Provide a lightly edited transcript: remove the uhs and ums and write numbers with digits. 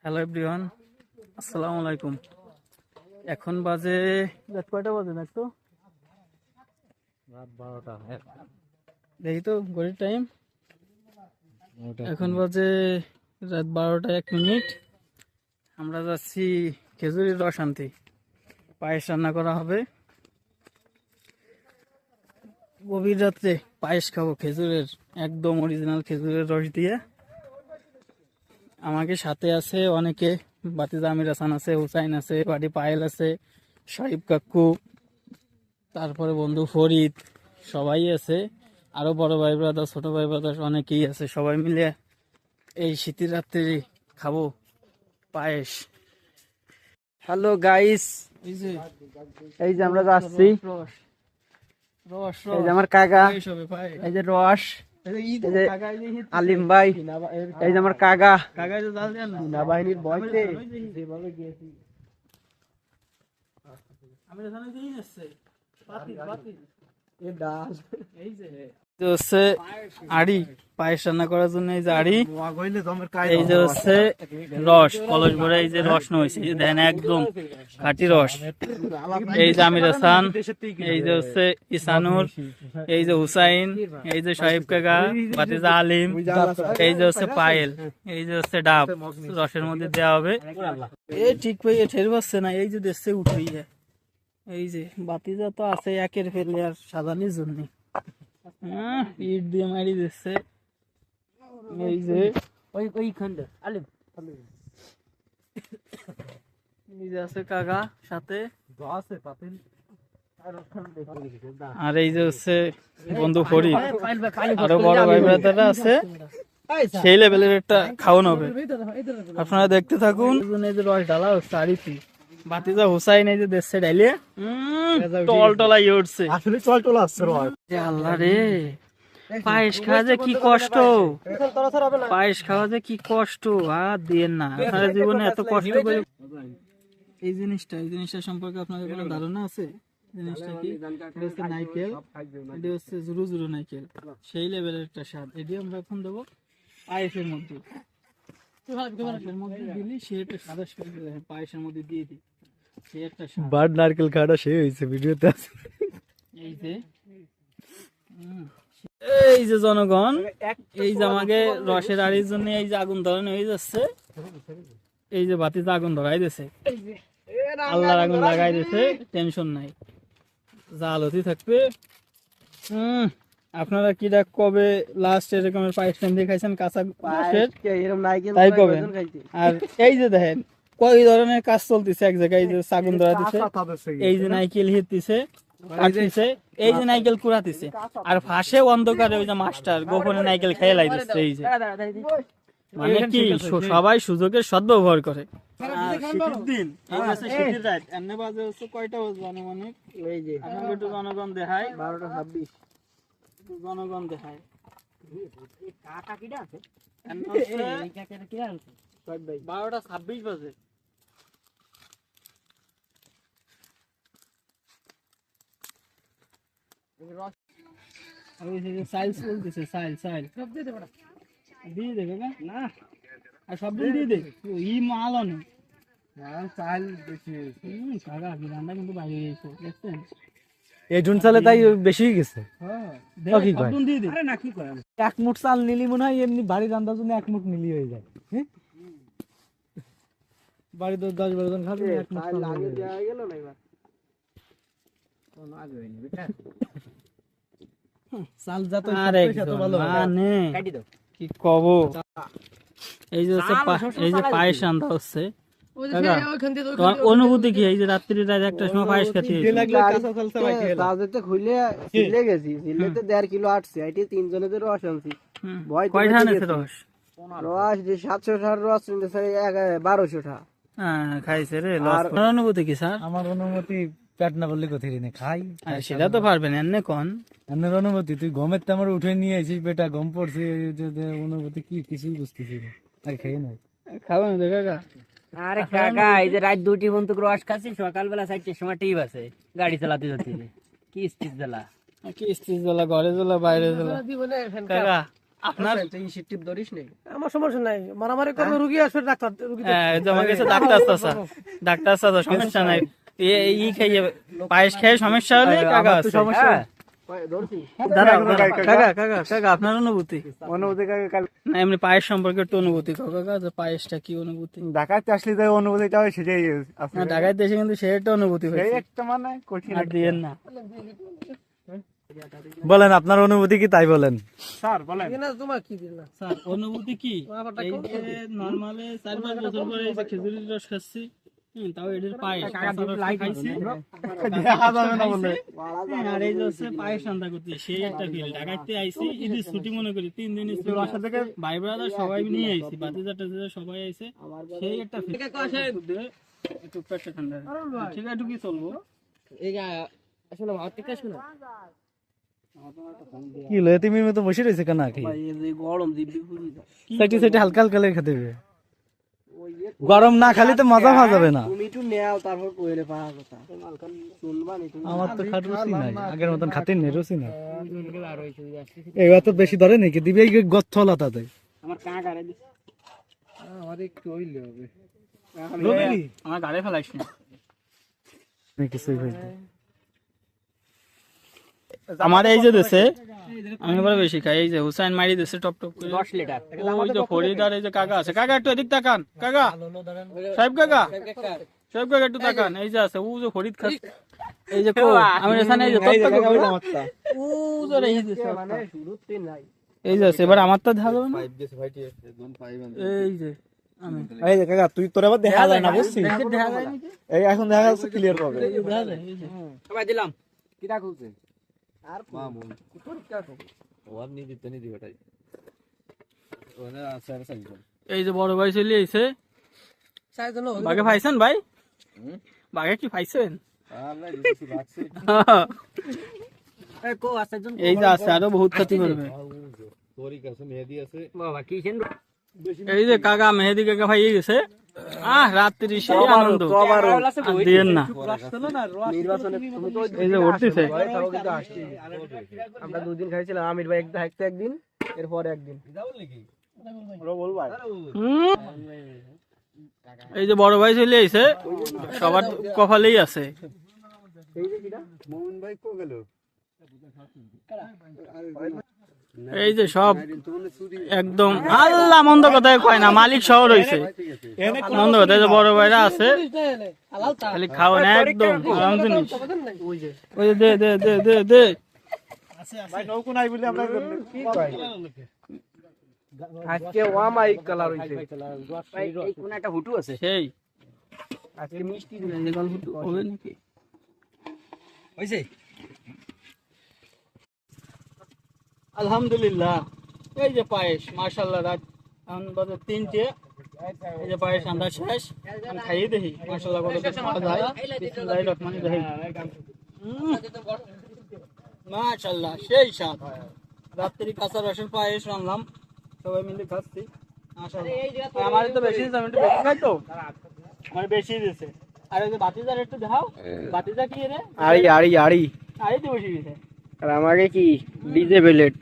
Hello everyone, আসসালামু আলাইকুম। এখন বাজে রাত কয়টা বাজে না তো? রাত 12টা। দেখি তো ঘড়ির টাইম। এখন বাজে রাত 12টা 1 মিনিট। আমরা যাচ্ছি খেজুরের রস আনতে। পায়েস রান্না করা হবে। গভীর রাত্রে পায়েস খাবো খেজুরের, একদম অরিজিনাল খেজুরের রস দিয়ে। আমাকে সাথে আছে অনেকে, বাতিজা আমির হাসান আছে, হুসাইন আছে, বাড়ি পায়েল আছে, সাহিব কাকু, তারপরে বন্ধু ফরিদ, সবাই আছে। আরো বড় ভাই ব্রাদার, ছোট ভাই ব্রাদার অনেকেই আছে। সবাই মিলে এই শীতের রাত্রে খাবো পায়েস। হ্যালো গাইস, এই যে আমরা যাচ্ছি। রস রস এই যে আমার কাকা, পায়েস হবে পায়েস। এই যে রস, এই এই যে আলিম ভাই, এই যে আমার কাকা। কাকাই তো জাল দেন না সেনাবাহিনীর বয়সে যেভাবে গিয়েছি আমি এখানে দিয়ে যাচ্ছে পাতিল এ ডাল এই যে হচ্ছে আড়ি পায়েস রান্না করার জন্য। এই যে আড়ি, এই যে হচ্ছে রস কলস ভরে, এই যে রস নইছে দেন একদম খাঁটি রস। এই যে আমির হাসান, এই যে হচ্ছে ইসানুর, এই যে হুসাইন, এই যে সাহিব কাকা, বাতিজা আলিম, এই যে হচ্ছে পায়েল, এই যে হচ্ছে ডাব রসের মধ্যে দেওয়া হবে। এ ঠিক ভাই ঠের পাচ্ছে না, এই যে দেশে উঠে এই যে বাতিজা তো আছে একের ফেলে আর সাজানির জন্য ইট দিয়ে মারি দিচ্ছে। এই যে ওইখানটা আলিম এই যে আছে কাকা সাথে, আছে পাতিল। আর এই যে হচ্ছে বন্ধু ফরিদ, আরো বড় ভাই ব্রাদাররা আছে। সেই লেভেলের একটা খাওয়ানো হবে, আপনারা দেখতে থাকুন। এই যে রস ঢালা হচ্ছে আরিফি, বাতিজা হুসাইন এই যে দেশে ডাইলে টল টলা উঠছে। আসলে চল আসছে রস। আল্লাহ রে, পায়েস খাওয়া যে কি কষ্ট, পায়েস খাওয়া যে কি কষ্ট। আর দিয়েন না, আপনারা জীবনে এত কষ্ট করে এই জিনিসটা সম্পর্কে আপনাদের কোনো ধারণা আছে? জিনিসটা কি? এটা হচ্ছে নাইকেল, এটা হচ্ছে জুরু জুরু নাইকেল, সেই লেভেলের একটা স্বাদ। এটি আমরা এখন দেবো পায়েসের মধ্যে। পায়েসের মধ্যে দিলি সে একটা সাদা স্বাদ, পায়েসের মধ্যে দিয়ে দিই সে একটা স্বাদ। বাদ নারকেল খাওয়াটা সে হয়েছে ভিডিওতে আছে। এই যে এই যে জনগণ, এই যে আমাকে রসের আড়ির জন্য এই যে আগুন ধরানো হয়ে যাচ্ছে। এই যে বাতিতে আগুন ধরাই দিছে, আল্লাহর আগুন লাগাই দিছে, টেনশন নাই, জাল হতে থাকবে। আপনারা কিরা কবে লাস্ট এরকমের পায়েস টাইম দিয়ে খাইছেন কাঁচা পায়েসের? তাই কবেন। আর এই যে দেখেন কয় ধরনের কাজ চলতেছে এক জায়গায়। এই যে আগুন ধরা দিছে, এই যে নাইকেল হিটতেছে, কাটতেছে, এই যে নাইকেল কুড়াতেছে, আর ফাঁসে অন্ধকারে ওই যে মাস্টার গোপনে নাইকেল খেয়ে লাইতেছে। এই যে মানে কি সবাই সুযোগের সদ্ব্যবহার করে। শীতের দিন, এই যে শীতের রাত, এমনি বাজে হচ্ছে কয়টা বাজে আনুমানিক? এই যে আপনাকে একটু জনগণ দেখায়, 12টা 26। জনগণ দেখায় 12টা 26 বাজে। সাইল চলতেছে, সাইল দিয়ে দেবে না, আর সব দিন দিয়ে দে ই মাল অনেক চাল বেশি কাকা রান্না কিন্তু বাইরে গেছে দেখছেন। এই জুন চালে তাই বেশি গেছে। এক মুঠ চাল নিলি মনে হয় এমনি বাড়ি রান্নার জন্য এক মুঠ নিলি হয়ে যায়। বাড়ি তো 10-12 জন খাবে, এক মুঠ চাল আগে দেওয়া গেল না। এবার কোন আগে হয়নি বেটা, চাল যত তত ভালো মানে কাটি দাও কি কব। এই যে এই যে পায়েস রান্না হচ্ছে, অনুভূতি কি? এই যে রাত্রি রাত একটার সময় পায়েস খেতে খুলে গেছি, 1.5 কিলো আটছে, এটি 3 জনের রস আনছি। কয়টা আনেছে রস? রস যে 700 টাকার রস 1200 টাকা খাইছে রে। অনুভূতি কি স্যার? আমার অনুমতি পেট না বললে কোথায় নে খাই, সেটা তো পারবেন এমনি কোন এমনের অনুমতি। তুই গমের তো আমার উঠে নিয়ে এসিস, বেটা গম পড়ছে, অনুমতি কি কিছুই বুঝতেছি না। আর খেয়ে নাই খাবেন কাকা? আরে কাকা, এই যে রাত 2টি পর্যন্ত রস খাচ্ছি, সকালবেলা 4টার সময় টিপ আছে গাড়ি চালাতে যাচ্ছি। কি স্টিচ জ্বালা, কি স্ত্রী জ্বালা, ঘরে জ্বালা, বাইরে জ্বালা। কাকা আপনার আমার সমস্যা নাই, মারামারি করবে, রুগী আসবে, ডাক্তার রুগী জমা গেছে ডাক্তার চাচা, ডাক্তার চাচা সমস্যা নাই, ই খাইয়ে পায়েস খেয়ে সমস্যা হলে কাকা আছে। হ্যাঁ। দাঁড়াও, দাঁড়াও। কাকা কাকা কাকা আপনার অনুভূতি না এমনি পায়েস সম্পর্কে একটু অনুভূতি কাকা, কাকা যে পায়েসটা কি অনুভূতি? ঢাকাতে আসলে যে অনুভূতিটা হয় সেটাই না ঢাকায় দেশে কিন্তু সে একটা অনুভূতি হয়েছে, একটা মানে কঠিন। আর দিয়েন না। বলেন আপনার অনুভূতি কি তাই বলেন। না, তোমার কি দিল না? স্যার অনুভূতি কি, এই যে নরমালে 4-5 বছর পরে এই যে খেজুরের রস খাচ্ছি, তাও এদের পায়েস কাঁচা রস খাইছি, আর এই যে হচ্ছে পায়েস রান্না করতে সেই একটা ফিল। ঢাকাতে আইছি ঈদের ছুটি মনে করি 3 দিন ভাই ব্রাদার সবাই নিয়ে আইছি, বাতিজা টাতিজা সবাই আইছে, সেই একটা ফিল। একটু পেটটা ঠান্ডা ঠিক আছে, একটু কি চলবো আসলে ভাত থেকে আসবে না। কি লয়ে তুমি মতো বসে রয়েছে কেন কি ভাই, এই যে গরম দিব্যি পুরি যায়। সাইটি সাইটি হালকা হালকা লেগে খেতে হবে, গরম না খালি তো মজা পাওয়া যাবে না। তুমি একটু নেও, তারপর কইলে পাওয়া কথা শুনবা নি তুমি। আমার তো খাট রুচি নাই, আগের মতন খাতে নেই রুচি না, এবার তো বেশি ধরে নাকি দিবে এই গথলা তাতে আমার কাঁ গাড়ে দিছে, আমার একটু হইলে হবে। আমার গাড়ে ফেলাইছ না। কিছুই হইতো আমার এই যে দেশে আমি এবার বেশি খাই, এই যে হুসাইন মারি দেশে টপ টপ করে 10 লিটার। ওই যে ফরিদ আর এই যে কাকা আছে, কাকা একটু এদিক তাকান, কাকা সাহেব কাকা, সাহেব কাকা একটু তাকান, এই যে আছে ও যে ফরিদ খাচ্ছে, এই যে কো আমি এখানে এই যে টপ টপ করে ও যে এই যে মানে শুরুতে নাই। এই যে আছে, এবার আমার তো ঢালো না, এই যে আমি এই যে কাকা তুই তোর আবার দেখা যায় না বুঝছিস, দেখা যায় নাকি? এই এখন দেখা যাচ্ছে ক্লিয়ার পাবে। এই যে দেখা যায়, এই যে সবাই দিলাম। কিরা খুলছে আর এই যে বড় ভাই চলে আইছে, চাইজন বাগে পাইছেন ভাই, বাগে কি পাইছেন? এই কো আছে জন। এই যে আছে আরো বহুত ক্ষতি করবে। বাবা কি সেন এই যে কাকা মেহেদি কাকা ভাই গেছে, রাত্রি সেই আনন্দ আর দিয়েন না, নির্বাচনে তুমি তো এই যে উঠতেছে। আমরা দুদিন খাইছিলাম, আমির ভাই একদিন, এরপর একদিন। এই যে বড় ভাই চলে আইছে, সবার কপালেই আছে। এই যে সব একদম আল্লাহ মন্দ কথাই কয় না, মালিক সহ রয়েছে মন্দ কথা, এই যে বড় ভাইরা আছে খালি খাওয়া না একদম আরাম জিনিস। ওই যে দে দে দে দে দে আজকে ওয়ামাই কালার হইছে, এই কোন একটা হুটু আছে। সেই আজকে মিষ্টি এই গল্প হবে নাকি? হইছে আলহামদুলিল্লাহ। এই যে পায়েস মাশাআল্লাহ, রাত এখন বাজে 3টে, এই যে পায়েস রান্না শেষ, আমি খাইয়ে দেখি মাশাআল্লাহ কত খাওয়া যায়। বিসমিল্লাহির রহমানির রহিম। মাশাআল্লাহ সেই স্বাদ। রাত্রি কাঁচা রসের পায়েস রান্নাম, সবাই মিলে খাচ্ছি মাশাআল্লাহ। আমার তো বেশি দিয়েছে, আমি একটু বেশি খাই তো, আমার বেশি দিয়েছে। আর এই যে বাতিজার একটু দেখাও, বাতিজা কি রে? আড়ি আড়ি তো বেশি দিয়েছে। আর আমাকে কি ডিজে বেলেট।